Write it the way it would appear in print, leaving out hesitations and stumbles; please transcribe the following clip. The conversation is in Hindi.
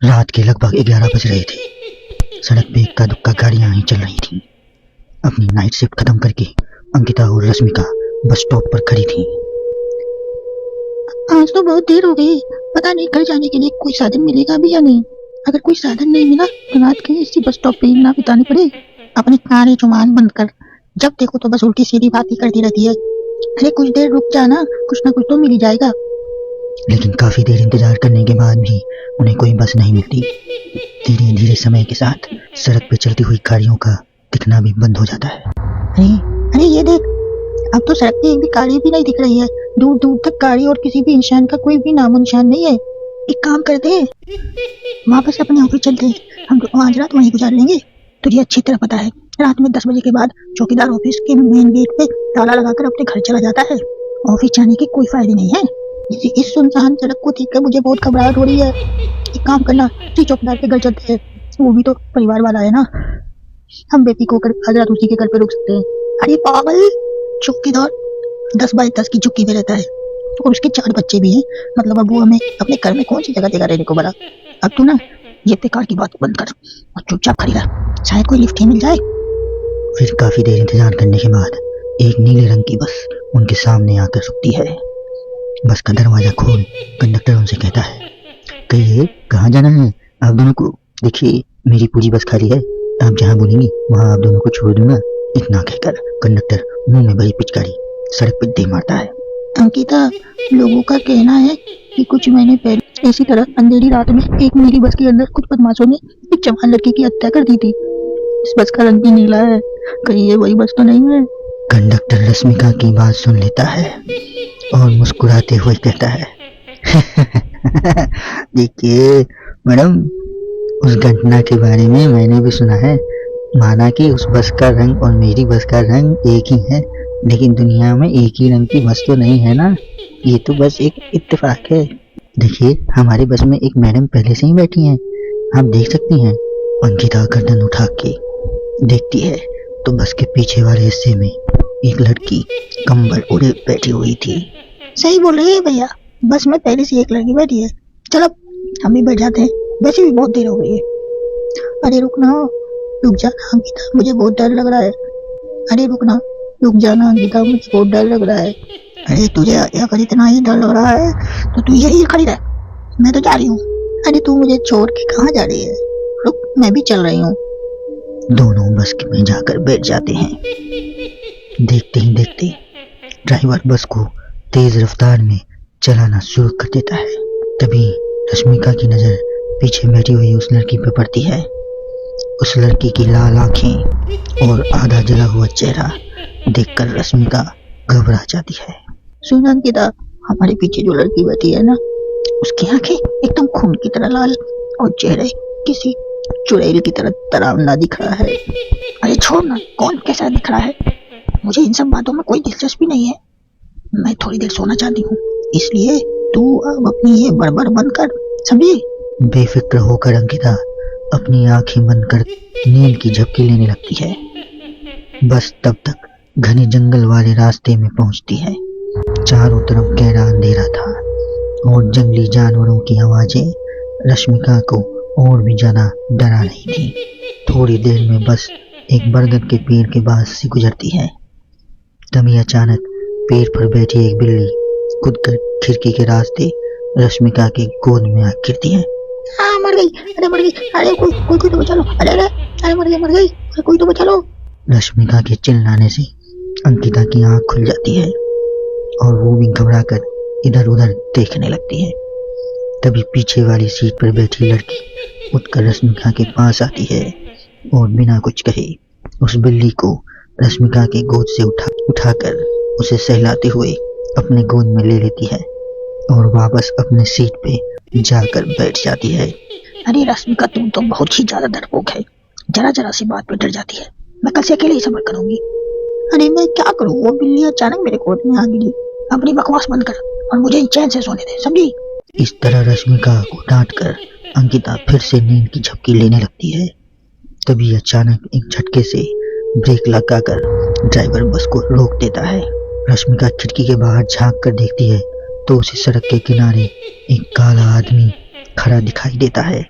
रात के लगभग 11 बज रहे थे। सड़क पे इक्का दुक्का गाड़ियां ही चल रही थीं। अपनी नाइट शिफ्ट खत्म करके अंकिता और रश्मिका बस स्टॉप पर खड़ी थीं। आज तो बहुत देर हो गई, पता नहीं घर जाने के लिए कोई साधन मिलेगा भी या नहीं। अगर कोई साधन नहीं मिला तो रात के इसी बस स्टॉप पे ही ना बितानी पड़े। अपनी कानी जुबान बंद कर, जब देखो तो बस उल्टी सीधी बात ही करती रहती है। अरे कुछ देर रुक जाना, कुछ ना कुछ तो मिल ही जाएगा। लेकिन काफी देर इंतजार करने के बाद भी उन्हें कोई बस नहीं मिलती। धीरे धीरे समय के साथ सड़क पे चलती हुई गाड़ियों का दिखना भी बंद हो जाता है। अरे ये देख, अब तो सड़क पे एक भी गाड़ी भी नहीं दिख रही है। दूर दूर तक गाड़ी और किसी भी इंसान का कोई भी नामो निशान नहीं है। एक काम करते हैं, वापस अपने ऑफिस चलते हैं। हम आज रात वहीं गुजार लेंगे। तुझे अच्छी तरह पता है, रात में 10 बजे के बाद चौकीदार ऑफिस के मेन गेट पे ताला लगाकर अपने घर चला जाता है। ऑफिस जाने के कोई फायदे नहीं है। इस सुनसान सड़क को देखकर मुझे बहुत घबराहट हो रही है। एक काम करना, उसी चौकीदार के घर चलते हैं। वो भी तो परिवार वाला है ना। हम बेफिक्र होकर आज रात उसी के घर पे रुक सकते हैं। अरे पागल, चौकीदार 10 बाय 10 की झुग्गी में रहता है और उसके 4 बच्चे भी हैं। मतलब अब वो हमें अपने घर में कौन सी जगह देगा रहने को बोला। अब तू ना ये बेकार की बात बंद कर और चुपचाप खड़ी रह, शायद कोई लिफ्ट ही मिल जाए। फिर काफी देर इंतजार करने के बाद एक नीले रंग की बस उनके सामने आकर रुकती है। बस का दरवाजा खोल कंडक्टर उनसे कहता है, कहिए कहाँ जाना है आप दोनों को? देखिए मेरी पूरी बस खाली है, आप जहाँ बोलेंगी वहाँ आप दोनों को छोड़ दूंगा। इतना कहकर कंडक्टर मुंह में भरी पिचकारी सड़क पर दे मारता है। अंकिता, लोगों का कहना है कि कुछ महीने पहले इसी तरह अंधेरी रात में एक नीली बस के अंदर कुछ बदमाशों ने एक जवान लड़की की हत्या कर दी थी। इस बस का रंग भी नीला है, कहीं ये वही बस तो नहीं है? कंडक्टर रश्मिका की बात सुन लेता है और मुस्कुराते हुए कहता है, देखिए मैडम, उस घटना के बारे में मैंने भी सुना है। माना कि उस बस का रंग और मेरी बस का रंग एक ही है, लेकिन दुनिया में एक ही रंग की बस तो नहीं है ना। ये तो बस एक इत्तेफाक है। देखिए हमारी बस में एक मैडम पहले से ही बैठी हैं, आप देख सकती हैं। अंकिता गर्दन उठा के देखती है तो बस के पीछे वाले हिस्से में एक लड़की कंबल ओढ़े बैठी हुई थी। सही बोल रहे हैं भैया, बस में पहले से एक लड़की बैठी है। चलो हम भी बैठ जाते हैं, वैसे भी बहुत देर हो गई है। अरे रुकना, रुक जाना अंकिता, मुझे बहुत डर लग रहा है। अरे रुकना, रुक जाना अंकिता, मुझे बहुत डर लग रहा है। अरे तुझे अगर इतना ही डर लग रहा है तो तू यही खड़ी रह, मैं तो जा रही हूँ। अरे तू मुझे छोड़ के कहाँ जा रही है? रुक, मैं भी चल रही हूँ। दोनों बस में जाकर बैठ जाते हैं। देखते ही देखते ड्राइवर बस को तेज रफ्तार में चलाना शुरू कर देता है। तभी रश्मिका की नजर पीछे बैठी हुई उस लड़की पर पड़ती है। उस लड़की की लाल आंखें और आधा जला हुआ चेहरा देखकर रश्मिका घबरा जाती है। सुन अंकिता, हमारे पीछे जो लड़की बैठी है ना, उसकी आंखें एकदम खून की तरह लाल और चेहरे किसी चुड़ैल की तरह डरावना दिख रहा है। अरे छोड़ ना, कौन कैसा दिख रहा है? मुझे इन सब बातों में कोई दिलचस्पी नहीं है। मैं थोड़ी देर सोना चाहती हूँ, इसलिए तू अब अपनी ये बड़बड़ बंद कर, समझी? बेफिक्र होकर अंकिता अपनी आंखें बंद कर नींद की झपकी लेने लगती है। बस तब तक घने जंगल वाले रास्ते में पहुंचती है। चारों तरफ गहरा अंधेरा था और जंगली जानवरों की आवाजें रश्मिका को और भी ज्यादा डरा रही थी। थोड़ी देर में बस एक बरगद के पेड़ के पास से गुजरती है। तभी अचानक पेड़ पर बैठी एक बिल्ली कूदकर खिड़की के रास्ते रश्मिका के गोद में आ गिरती है। हाँ मर गई, अरे मर गई, अरे कोई तो बचा लो, अरे मर गई, कोई तो बचा लो। रश्मिका के चिल्लाने से अंकिता की आंख खुल जाती है और वो भी घबराकर इधर उधर देखने लगती है। तभी पीछे वाली सीट पर बैठी लड़की उठकर रश्मिका के पास आती है और बिना कुछ कहे उस बिल्ली को रश्मिका के गोद से उठाकर उसे सहलाते हुए अपने गोद में ले लेती है और वापस अपने सीट पे जाकर बैठ जाती है। अरे रश्मिका, तुम तो बहुत ही ज्यादा डरपोक है, जरा सी बात पे डर जाती है। मैं कल से अकेले ही सफर करूंगी। अरे मैं क्या करूं, वो बिल्ली अचानक मेरे गोद में आ गिरी। अपनी बकवास बंद कर और मुझे चैन से सोने दे, समझी? इस तरह रश्मिका को डांट कर अंकिता फिर से नींद की झपकी लेने लगती है। तभी अचानक एक झटके से ब्रेक लगाकर ड्राइवर बस को रोक देता है। रश्मिका खिड़की के बाहर झांक कर देखती है तो उसे सड़क के किनारे एक काला आदमी खड़ा दिखाई देता है।